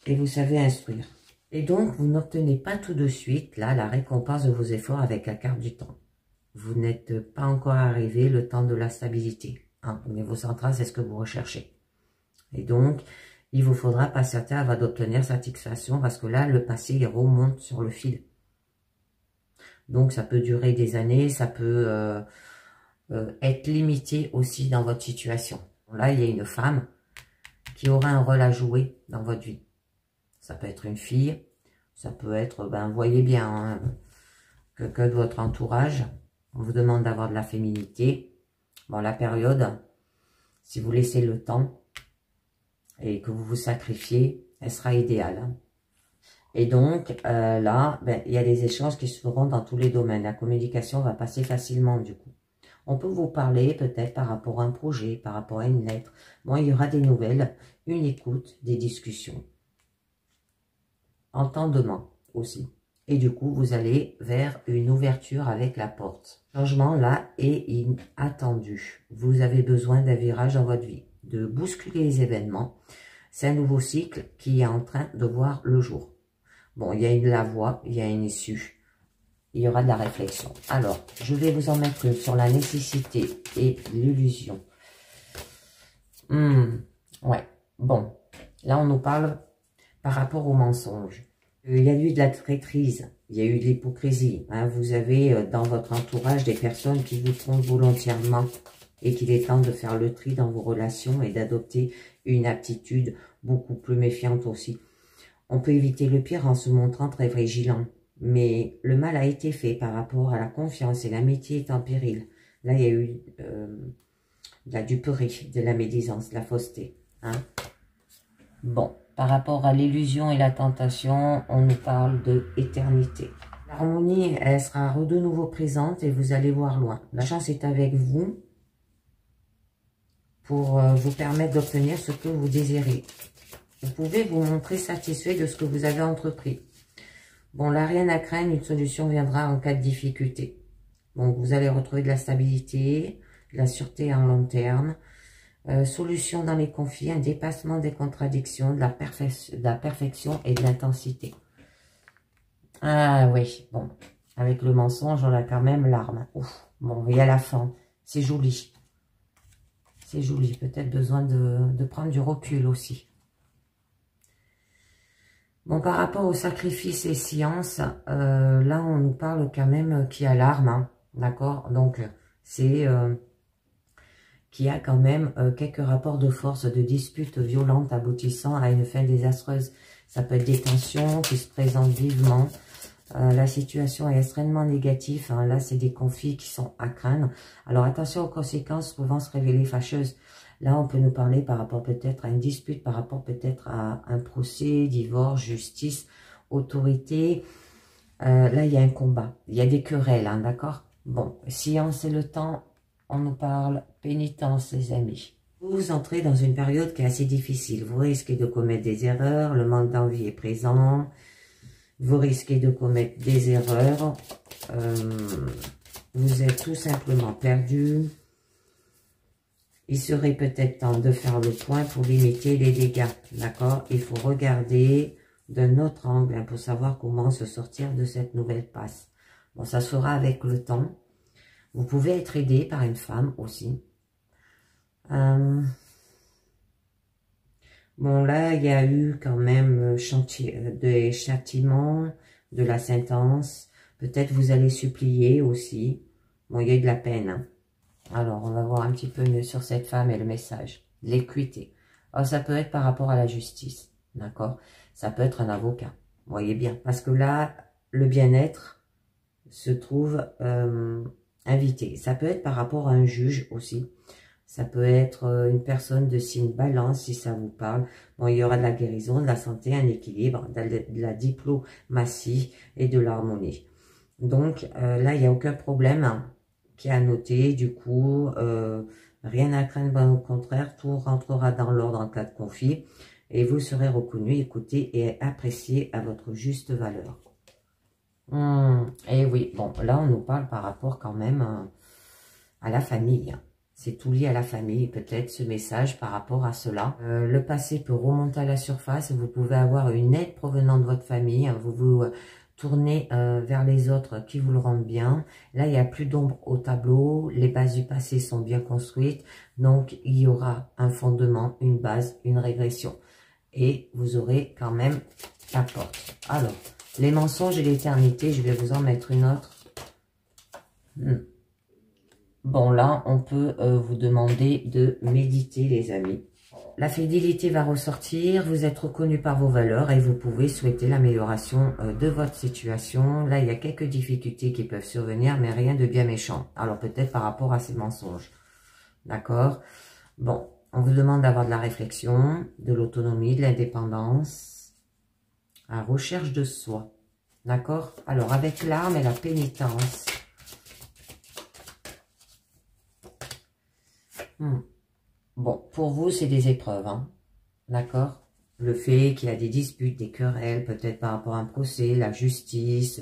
vous savez instruire. Et donc, vous n'obtenez pas tout de suite, là, la récompense de vos efforts avec la carte du temps. Vous n'êtes pas encore arrivé le temps de la stabilité. Hein, au niveau central, c'est ce que vous recherchez. Et donc, il vous faudra patienter avant d'obtenir satisfaction parce que là, le passé, il remonte sur le fil. Donc, ça peut durer des années, ça peut être limité aussi dans votre situation. Là, il y a une femme qui aura un rôle à jouer dans votre vie. Ça peut être une fille, ça peut être, ben, voyez bien, hein, quelqu'un de votre entourage. On vous demande d'avoir de la féminité. Bon, la période, si vous laissez le temps et que vous vous sacrifiez, elle sera idéale. Hein. Et donc, là, ben, il y a des échanges qui se feront dans tous les domaines. La communication va passer facilement, du coup. On peut vous parler peut-être par rapport à un projet, par rapport à une lettre. Bon, il y aura des nouvelles, une écoute, des discussions. Entendement aussi. Et du coup, vous allez vers une ouverture avec la porte. Le changement, là, est inattendu. Vous avez besoin d'un virage dans votre vie, de bousculer les événements. C'est un nouveau cycle qui est en train de voir le jour. Bon, il y a la voie, il y a une issue. Il y aura de la réflexion. Alors, je vais vous en mettre sur la nécessité et l'illusion. Ouais, bon. Là, on nous parle par rapport au mensonge. Il y a eu de la traîtrise, il y a eu de l'hypocrisie. Hein. Vous avez dans votre entourage des personnes qui vous trompent volontairement et qu'il est temps de faire le tri dans vos relations et d'adopter une attitude beaucoup plus méfiante aussi. On peut éviter le pire en se montrant très vigilant, mais le mal a été fait par rapport à la confiance et l'amitié est en péril. Là, il y a eu de la duperie, de la médisance, de la fausseté. Hein. Bon. Par rapport à l'illusion et la tentation, on nous parle de éternité. L'harmonie, elle sera de nouveau présente et vous allez voir loin. La chance est avec vous pour vous permettre d'obtenir ce que vous désirez. Vous pouvez vous montrer satisfait de ce que vous avez entrepris. Bon, là, rien à craindre, une solution viendra en cas de difficulté. Donc, vous allez retrouver de la stabilité, de la sûreté en long terme. Solution dans les conflits, un dépassement des contradictions, de la perfection et de l'intensité. Ah oui, bon, avec le mensonge, on a quand même l'arme. Ouf, bon, il y a la fin, c'est joli. C'est joli, peut-être besoin de prendre du recul aussi. Bon, par rapport au sacrifice et science, là, on nous parle quand même qu'il y a l'arme, hein, d'accord? Donc, c'est... qui a quand même quelques rapports de force, de disputes violentes aboutissant à une fin désastreuse. Ça peut être des tensions qui se présentent vivement. La situation est extrêmement négative. Hein. Là, c'est des conflits qui sont à craindre. Alors, attention aux conséquences pouvant se révéler fâcheuses. Là, on peut nous parler par rapport peut-être à une dispute, par rapport peut-être à un procès, divorce, justice. autorité. Là, il y a un combat. Il y a des querelles, hein, d'accord? Bon, science et le temps, on nous parle pénitence, les amis. Vous entrez dans une période qui est assez difficile. Vous risquez de commettre des erreurs. Le manque d'envie est présent. Vous risquez de commettre des erreurs. Vous êtes tout simplement perdu. Il serait peut-être temps de faire le point pour limiter les dégâts, d'accord? Il faut regarder d'un autre angle hein, pour savoir comment se sortir de cette nouvelle passe. Bon, ça sera avec le temps. Vous pouvez être aidé par une femme aussi. Bon, là, il y a eu quand même des châtiments, de la sentence. Peut-être vous allez supplier aussi. Bon, il y a eu de la peine, hein. Alors, on va voir un petit peu mieux sur cette femme et le message. L'équité. Alors, ça peut être par rapport à la justice, d'accord? Ça peut être un avocat, vous voyez bien. Parce que là, le bien-être se trouve invité. Ça peut être par rapport à un juge aussi. Ça peut être une personne de signe balance, si ça vous parle. Bon, il y aura de la guérison, de la santé, un équilibre, de la diplomatie et de l'harmonie. Donc, là, il n'y a aucun problème, hein, qui est à noter, du coup, rien à craindre, ben, au contraire, tout rentrera dans l'ordre en cas de conflit, et vous serez reconnu, écouté et apprécié à votre juste valeur. Et oui, bon, là, on nous parle par rapport quand même à la famille. C'est tout lié à la famille, peut-être ce message par rapport à cela. Le passé peut remonter à la surface, vous pouvez avoir une aide provenant de votre famille, vous vous tournez vers les autres qui vous le rendent bien. Là, il n'y a plus d'ombre au tableau, les bases du passé sont bien construites, donc il y aura un fondement, une base, une régression. Et vous aurez quand même la porte. Alors, les mensonges et l'éternité, je vais vous en mettre une autre. Bon, là, on peut vous demander de méditer, les amis. La fidélité va ressortir, vous êtes reconnu par vos valeurs et vous pouvez souhaiter l'amélioration de votre situation. Là, il y a quelques difficultés qui peuvent survenir, mais rien de bien méchant. Alors, peut-être par rapport à ces mensonges. D'accord? Bon, on vous demande d'avoir de la réflexion, de l'autonomie, de l'indépendance, à recherche de soi. D'accord? Alors, avec l'arme et la pénitence. Bon, pour vous, c'est des épreuves, hein, d'accord? Le fait qu'il y a des disputes, des querelles, peut-être par rapport à un procès, la justice,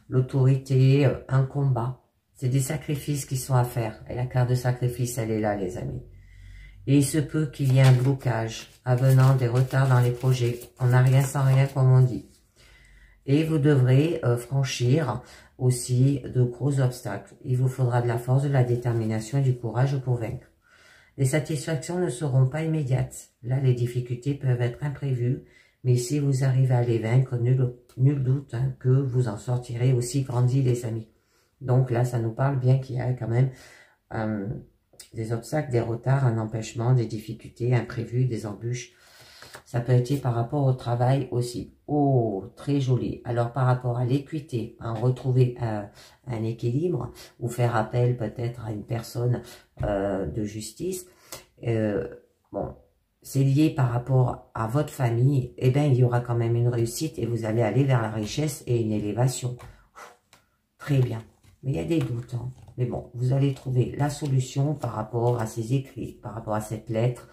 l'autorité, un combat. C'est des sacrifices qui sont à faire. Et la carte de sacrifice, elle est là, les amis. Et il se peut qu'il y ait un blocage, avenant des retards dans les projets. On n'a rien sans rien, comme on dit. Et vous devrez franchir aussi de gros obstacles. Il vous faudra de la force, de la détermination et du courage pour vaincre. Les satisfactions ne seront pas immédiates. Là, les difficultés peuvent être imprévues, mais si vous arrivez à les vaincre, nul doute hein, que vous en sortirez aussi grandi, les amis. Donc là, ça nous parle bien qu'il y a quand même des obstacles, des retards, un empêchement, des difficultés imprévues, des embûches. Ça peut être par rapport au travail aussi. Oh, très joli. Alors, par rapport à l'équité, hein, retrouver un équilibre ou faire appel peut-être à une personne de justice. Bon, c'est lié par rapport à votre famille. Eh bien, il y aura quand même une réussite et vous allez aller vers la richesse et une élévation. Très bien. Mais il y a des doutes. Hein. Mais bon, vous allez trouver la solution par rapport à ces écrits, par rapport à cette lettre.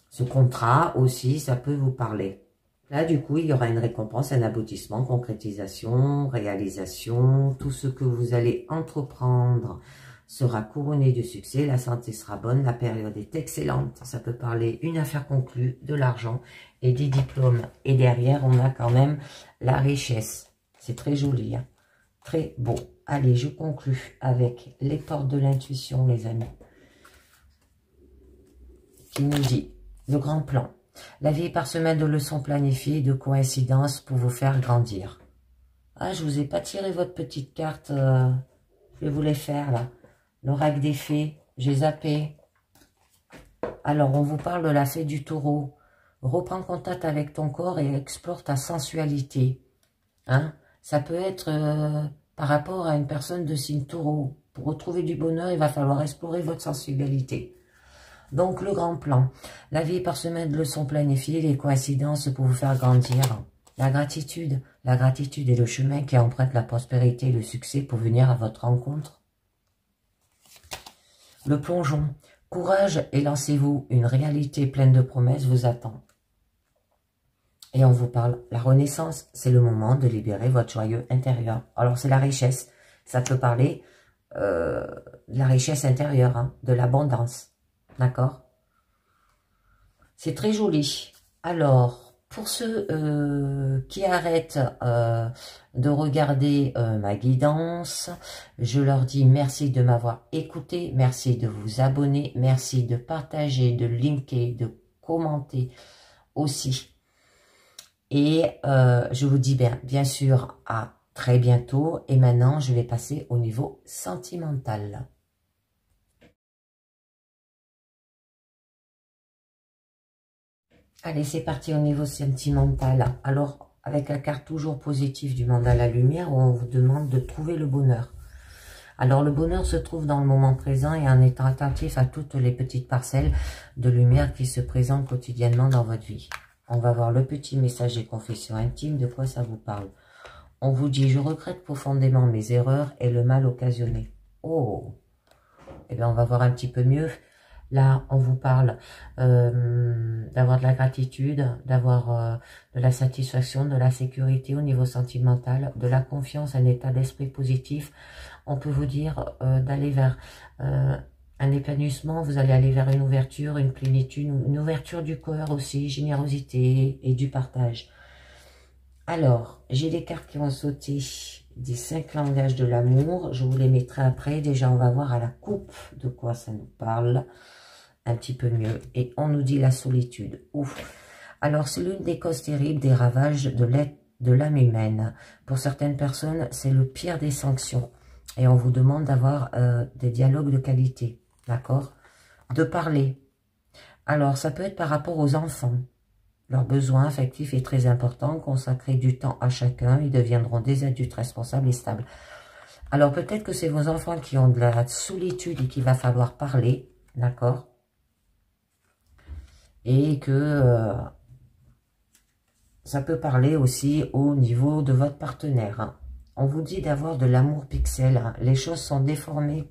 Ce contrat aussi, ça peut vous parler. Là, du coup, il y aura une récompense, un aboutissement, concrétisation, réalisation. Tout ce que vous allez entreprendre sera couronné de succès. La santé sera bonne, la période est excellente. Ça peut parler une affaire conclue, de l'argent et des diplômes. Et derrière, on a quand même la richesse. C'est très joli, hein, très beau. Allez, je conclus avec les portes de l'intuition, les amis. Qui nous dit... Le grand plan. La vie est parsemée de leçons planifiées et de coïncidences pour vous faire grandir. Ah, je vous ai pas tiré votre petite carte. Je vais vous les faire, là. L'oracle des fées. J'ai zappé. Alors, on vous parle de la fée du taureau. Reprends contact avec ton corps et explore ta sensualité. Hein? Ça peut être par rapport à une personne de signe taureau. Pour retrouver du bonheur, il va falloir explorer votre sensualité. Donc, le grand plan. La vie est parsemée de leçons planifiées, les coïncidences pour vous faire grandir. La gratitude est le chemin qui emprunte la prospérité et le succès pour venir à votre rencontre. Le plongeon, courage et lancez-vous, une réalité pleine de promesses vous attend. Et on vous parle, la renaissance, c'est le moment de libérer votre joyeux intérieur. Alors c'est la richesse, ça peut parler de la richesse intérieure, hein, de l'abondance, d'accord? C'est très joli. Alors, pour ceux qui arrêtent de regarder ma guidance, je leur dis merci de m'avoir écouté, merci de vous abonner, merci de partager, de linker, de commenter aussi. Et je vous dis bien sûr à très bientôt. Et maintenant, je vais passer au niveau sentimental. Allez, c'est parti au niveau sentimental. Alors, avec la carte toujours positive du monde à la lumière, où on vous demande de trouver le bonheur. Alors, le bonheur se trouve dans le moment présent et en étant attentif à toutes les petites parcelles de lumière qui se présentent quotidiennement dans votre vie. On va voir le petit message et confession intime, de quoi ça vous parle. On vous dit, je regrette profondément mes erreurs et le mal occasionné. Oh, eh bien, on va voir un petit peu mieux. Là, on vous parle d'avoir de la gratitude, d'avoir de la satisfaction, de la sécurité au niveau sentimental, de la confiance, un état d'esprit positif. On peut vous dire d'aller vers un épanouissement, vous allez aller vers une ouverture, une plénitude, une ouverture du cœur aussi, générosité et du partage. Alors, j'ai des cartes qui vont sauter des 5 langages de l'amour. Je vous les mettrai après. Déjà, on va voir à la coupe de quoi ça nous parle un petit peu mieux. Et on nous dit la solitude. Ouf. Alors, c'est l'une des causes terribles des ravages de l'âme humaine. Pour certaines personnes, c'est le pire des sanctions. Et on vous demande d'avoir des dialogues de qualité. D'accord? De parler. Alors, ça peut être par rapport aux enfants. Leur besoin affectif est très important. Consacrer du temps à chacun. Ils deviendront des adultes responsables et stables. Alors, peut-être que c'est vos enfants qui ont de la solitude et qu'il va falloir parler. D'accord? Et que ça peut parler aussi au niveau de votre partenaire. Hein. On vous dit d'avoir de l'amour pixel. Hein. Les choses sont déformées.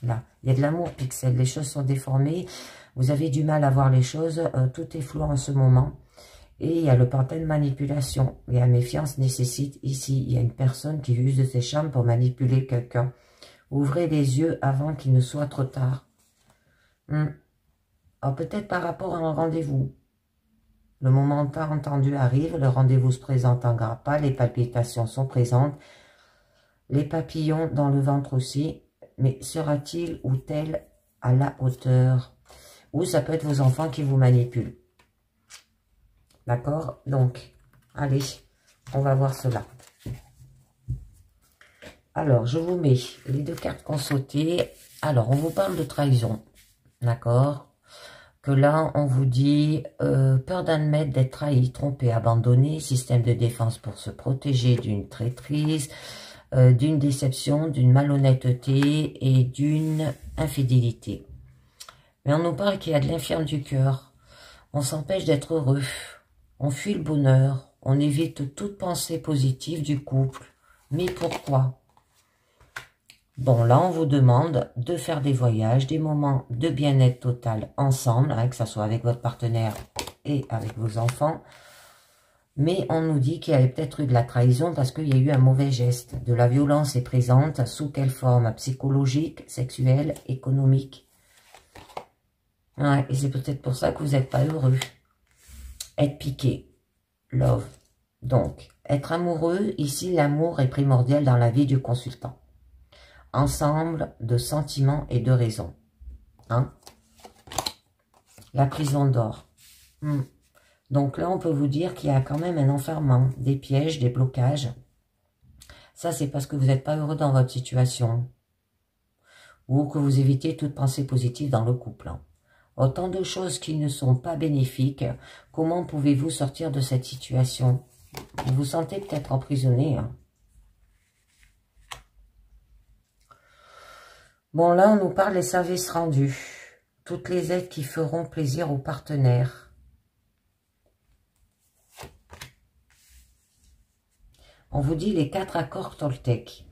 Là, il y a de l'amour pixel. Les choses sont déformées. Vous avez du mal à voir les choses. Tout est flou en ce moment. Et il y a le pantin de manipulation. Et la méfiance nécessite ici. Il y a une personne qui use de ses charmes pour manipuler quelqu'un. Ouvrez les yeux avant qu'il ne soit trop tard. Alors peut-être par rapport à un rendez-vous. Le moment tant entendu arrive, le rendez-vous se présente en grappin, les palpitations sont présentes, les papillons dans le ventre aussi, mais sera-t-il ou tel à la hauteur? Ou ça peut être vos enfants qui vous manipulent. D'accord? Donc, allez, on va voir cela. Alors, je vous mets les 2 cartes qu'on sautait. Alors, on vous parle de trahison. D'accord? Que là, on vous dit peur d'admettre d'être trahi, trompé, abandonné, système de défense pour se protéger d'une traîtrise, d'une déception, d'une malhonnêteté et d'une infidélité. Mais on nous parle qu'il y a de l'infirme du cœur. On s'empêche d'être heureux. On fuit le bonheur. On évite toute pensée positive du couple. Mais pourquoi? Bon, là, on vous demande de faire des voyages, des moments de bien-être total ensemble, hein, que ce soit avec votre partenaire et avec vos enfants. Mais on nous dit qu'il y avait peut-être eu de la trahison parce qu'il y a eu un mauvais geste. De la violence est présente. Sous quelle forme? Psychologique, sexuelle, économique. Ouais, et c'est peut-être pour ça que vous n'êtes pas heureux. Être piqué. Love. Donc, être amoureux, ici, l'amour est primordial dans la vie du consultant. Ensemble de sentiments et de raisons. Hein? La prison d'or. Donc là, on peut vous dire qu'il y a quand même un enfermement, des pièges, des blocages. Ça, c'est parce que vous n'êtes pas heureux dans votre situation. Ou que vous évitez toute pensée positive dans le couple. Hein. Autant de choses qui ne sont pas bénéfiques. Comment pouvez-vous sortir de cette situation? Vous vous sentez peut-être emprisonné. Hein. Bon, là, on nous parle des services rendus. Toutes les aides qui feront plaisir aux partenaires. On vous dit les 4 accords Toltec.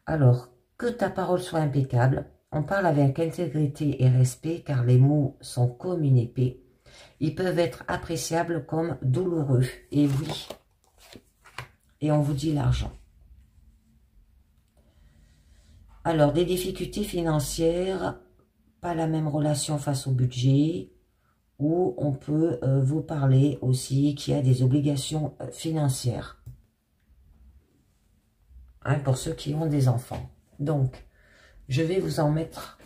Alors, que ta parole soit impeccable. On parle avec intégrité et respect car les mots sont comme une épée. Ils peuvent être appréciables comme douloureux. Et oui. Et on vous dit l'argent. Alors, des difficultés financières, pas la même relation face au budget, ou on peut vous parler aussi qu'il y a des obligations financières. Hein, pour ceux qui ont des enfants. Donc, je vais vous en mettre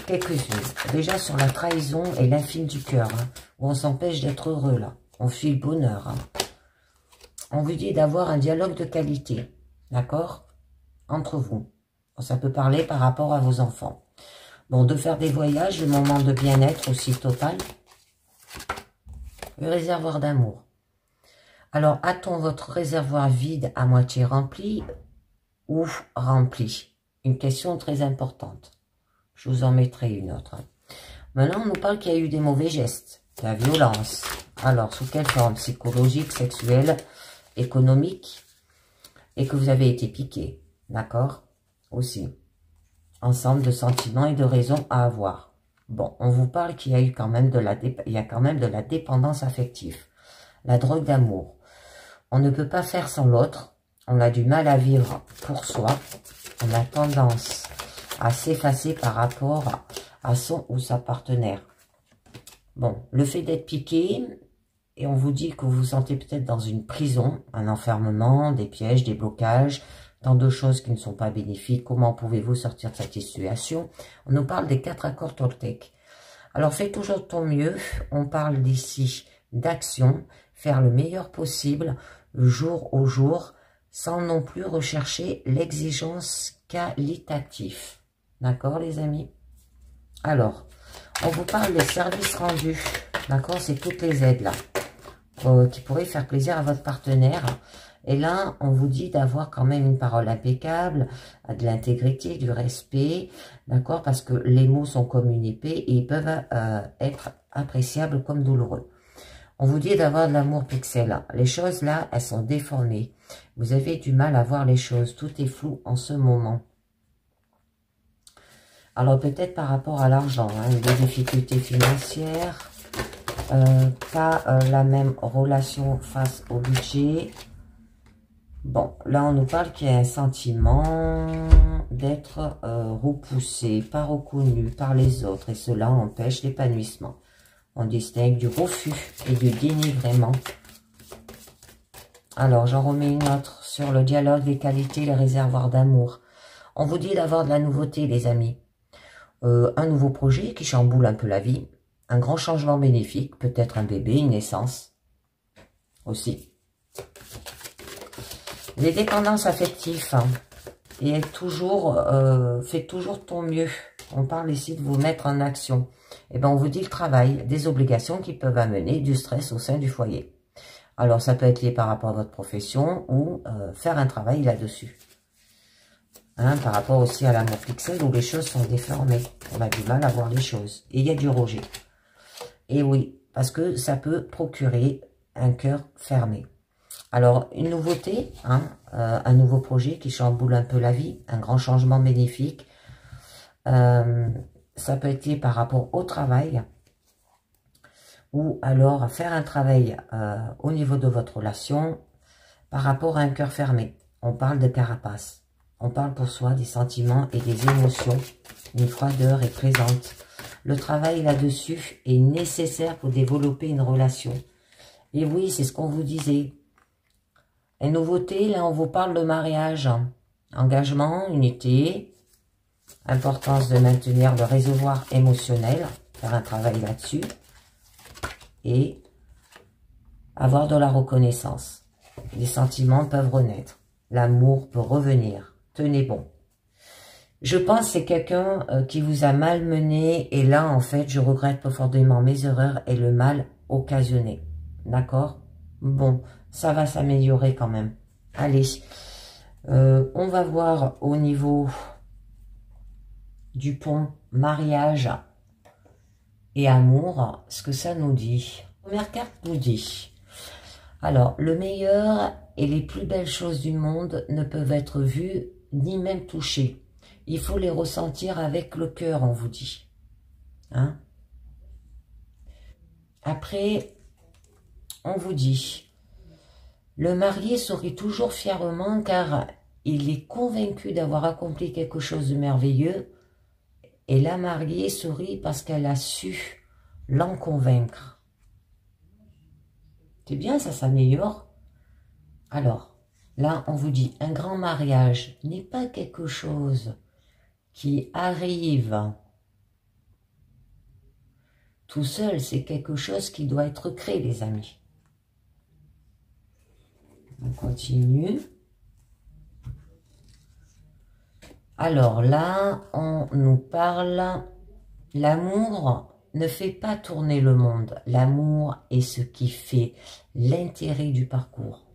quelques-unes. Déjà sur la trahison et l'infime du cœur, hein, où on s'empêche d'être heureux là. On fuit le bonheur. Hein. On vous dit d'avoir un dialogue de qualité, d'accord, entre vous. Ça peut parler par rapport à vos enfants. Bon, de faire des voyages, le moment de bien-être aussi total. Le réservoir d'amour. Alors, a-t-on votre réservoir vide à moitié rempli ou rempli? Une question très importante. Je vous en mettrai une autre. Maintenant, on nous parle qu'il y a eu des mauvais gestes, de la violence. Alors, sous quelle forme? Psychologique, sexuelle, économique, et que vous avez été piqué, d'accord? Aussi. Ensemble de sentiments et de raisons à avoir. Bon, on vous parle qu'il y a eu quand même de la dépendance affective. La drogue d'amour. On ne peut pas faire sans l'autre. On a du mal à vivre pour soi. On a tendance à s'effacer par rapport à son ou sa partenaire. Bon, le fait d'être piqué, et on vous dit que vous vous sentez peut-être dans une prison, un enfermement, des pièges, des blocages, tant de choses qui ne sont pas bénéfiques. Comment pouvez-vous sortir de cette situation? On nous parle des 4 accords Toltec. Alors, faites toujours de ton mieux. On parle d'ici d'action, faire le meilleur possible, jour au jour, sans non plus rechercher l'exigence qualitative. D'accord, les amis? Alors, on vous parle des services rendus. D'accord, c'est toutes les aides, là, qui pourraient faire plaisir à votre partenaire. Et là, on vous dit d'avoir quand même une parole impeccable, de l'intégrité, du respect, d'accord, parce que les mots sont comme une épée et ils peuvent être appréciables comme douloureux. On vous dit d'avoir de l'amour pixel. Les choses là, elles sont déformées. Vous avez du mal à voir les choses. Tout est flou en ce moment. Alors peut-être par rapport à l'argent, hein, des difficultés financières, pas la même relation face au budget. Bon, là on nous parle qu'il y a un sentiment d'être repoussé, pas reconnu par les autres et cela empêche l'épanouissement. On distingue du refus et du dénigrement. Alors, j'en remets une autre sur le dialogue, les qualités, les réservoirs d'amour. On vous dit d'avoir de la nouveauté, les amis. Un nouveau projet qui chamboule un peu la vie. Un grand changement bénéfique, peut-être un bébé, une naissance aussi. Les dépendances affectives, hein, et faites toujours ton mieux. On parle ici de vous mettre en action. Et ben on vous dit le travail, des obligations qui peuvent amener du stress au sein du foyer. Alors ça peut être lié par rapport à votre profession ou faire un travail là-dessus. Hein, par rapport aussi à l'amour pixel où les choses sont déformées. On a du mal à voir les choses. Et il y a du rejet. Et oui, parce que ça peut procurer un cœur fermé. Alors, une nouveauté, hein, un nouveau projet qui chamboule un peu la vie, un grand changement bénéfique. Ça peut être lié par rapport au travail ou alors faire un travail au niveau de votre relation par rapport à un cœur fermé. On parle de carapace. On parle pour soi des sentiments et des émotions. Une froideur est présente. Le travail là-dessus est nécessaire pour développer une relation. Et oui, c'est ce qu'on vous disait. Et nouveauté, là, on vous parle de mariage. Engagement, unité, importance de maintenir le réservoir émotionnel, faire un travail là-dessus. Et avoir de la reconnaissance. Les sentiments peuvent renaître. L'amour peut revenir. Tenez bon. Je pense que c'est quelqu'un qui vous a malmené. Et là, en fait, je regrette profondément mes erreurs et le mal occasionné. D'accord? Bon, ça va s'améliorer quand même. Allez, on va voir au niveau du pont mariage et amour ce que ça nous dit. La première carte nous dit Alors, le meilleur et les plus belles choses du monde ne peuvent être vues ni même touchées. Il faut les ressentir avec le cœur, on vous dit. Hein? Après, on vous dit, le marié sourit toujours fièrement car il est convaincu d'avoir accompli quelque chose de merveilleux et la mariée sourit parce qu'elle a su l'en convaincre. C'est bien, ça s'améliore. Alors, là, on vous dit, un grand mariage n'est pas quelque chose qui arrive tout seul, c'est quelque chose qui doit être créé, les amis. On continue. Alors là, on nous parle, l'amour ne fait pas tourner le monde. L'amour est ce qui fait l'intérêt du parcours.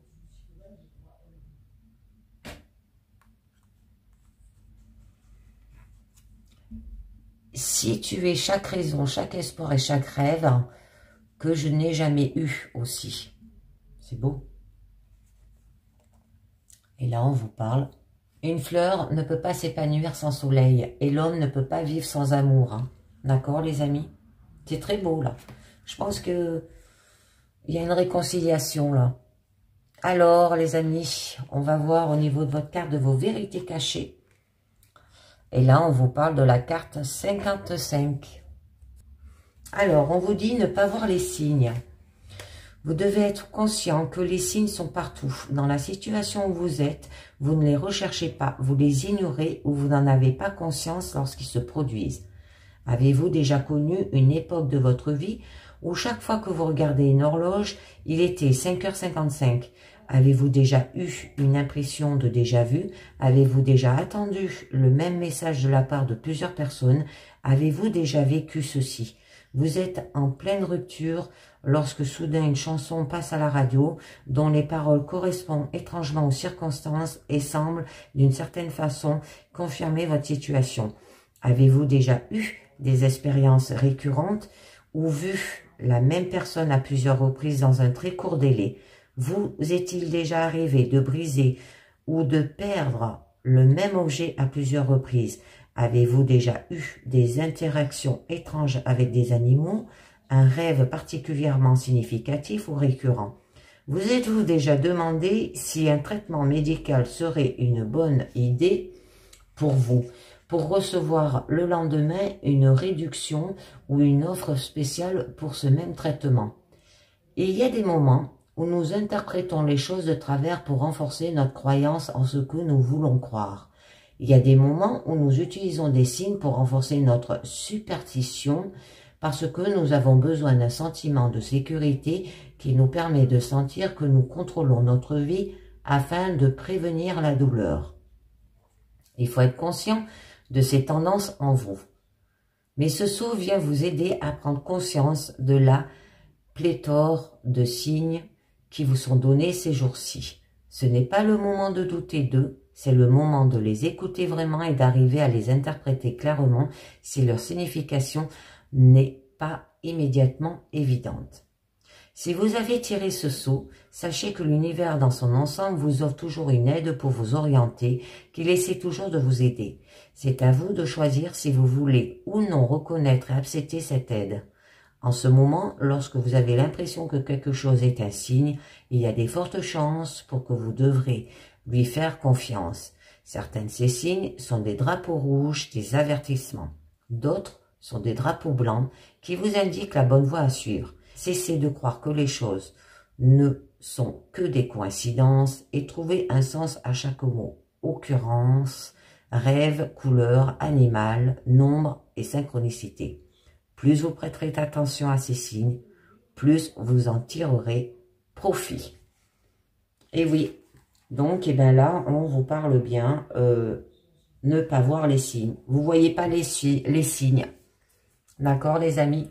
Si tu es chaque raison, chaque espoir et chaque rêve que je n'ai jamais eu aussi. C'est beau. Et là, on vous parle. Une fleur ne peut pas s'épanouir sans soleil et l'homme ne peut pas vivre sans amour. Hein. D'accord, les amis? C'est très beau, là. Je pense que il y a une réconciliation, là. Alors, les amis, on va voir au niveau de votre carte de vos vérités cachées. Et là, on vous parle de la carte 55. Alors, on vous dit ne pas voir les signes. Vous devez être conscient que les signes sont partout. Dans la situation où vous êtes, vous ne les recherchez pas, vous les ignorez ou vous n'en avez pas conscience lorsqu'ils se produisent. Avez-vous déjà connu une époque de votre vie où chaque fois que vous regardez une horloge, il était 5h55? Avez-vous déjà eu une impression de déjà-vu? Avez-vous déjà attendu le même message de la part de plusieurs personnes? Avez-vous déjà vécu ceci? Vous êtes en pleine rupture lorsque soudain une chanson passe à la radio dont les paroles correspondent étrangement aux circonstances et semblent d'une certaine façon confirmer votre situation. Avez-vous déjà eu des expériences récurrentes ou vu la même personne à plusieurs reprises dans un très court délai? Vous est-il déjà arrivé de briser ou de perdre le même objet à plusieurs reprises? Avez-vous déjà eu des interactions étranges avec des animaux, un rêve particulièrement significatif ou récurrent? Vous êtes-vous déjà demandé si un traitement médical serait une bonne idée pour vous, pour recevoir le lendemain une réduction ou une offre spéciale pour ce même traitement? Et il y a des moments où nous interprétons les choses de travers pour renforcer notre croyance en ce que nous voulons croire. Il y a des moments où nous utilisons des signes pour renforcer notre superstition parce que nous avons besoin d'un sentiment de sécurité qui nous permet de sentir que nous contrôlons notre vie afin de prévenir la douleur. Il faut être conscient de ces tendances en vous. Mais ce saut vient vous aider à prendre conscience de la pléthore de signes qui vous sont donnés ces jours-ci. Ce n'est pas le moment de douter d'eux, c'est le moment de les écouter vraiment et d'arriver à les interpréter clairement si leur signification n'est pas immédiatement évidente. Si vous avez tiré ce saut, sachez que l'univers dans son ensemble vous offre toujours une aide pour vous orienter, qu'il essaie toujours de vous aider. C'est à vous de choisir si vous voulez ou non reconnaître et accepter cette aide. En ce moment, lorsque vous avez l'impression que quelque chose est un signe, il y a des fortes chances pour que vous devrez lui faire confiance. Certains de ces signes sont des drapeaux rouges, des avertissements. D'autres sont des drapeaux blancs qui vous indiquent la bonne voie à suivre. Cessez de croire que les choses ne sont que des coïncidences et trouvez un sens à chaque mot. Occurrence, rêve, couleur, animal, nombre et synchronicité. Plus vous prêterez attention à ces signes, plus vous en tirerez profit. Et oui, donc, là, on vous parle bien, ne pas voir les signes. Vous voyez pas les signes. D'accord, les amis?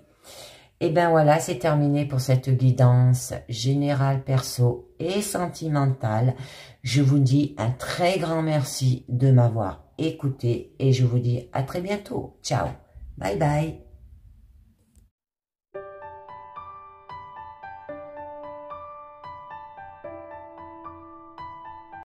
Et bien voilà, c'est terminé pour cette guidance générale, perso et sentimentale. Je vous dis un très grand merci de m'avoir écouté et je vous dis à très bientôt. Ciao, bye bye.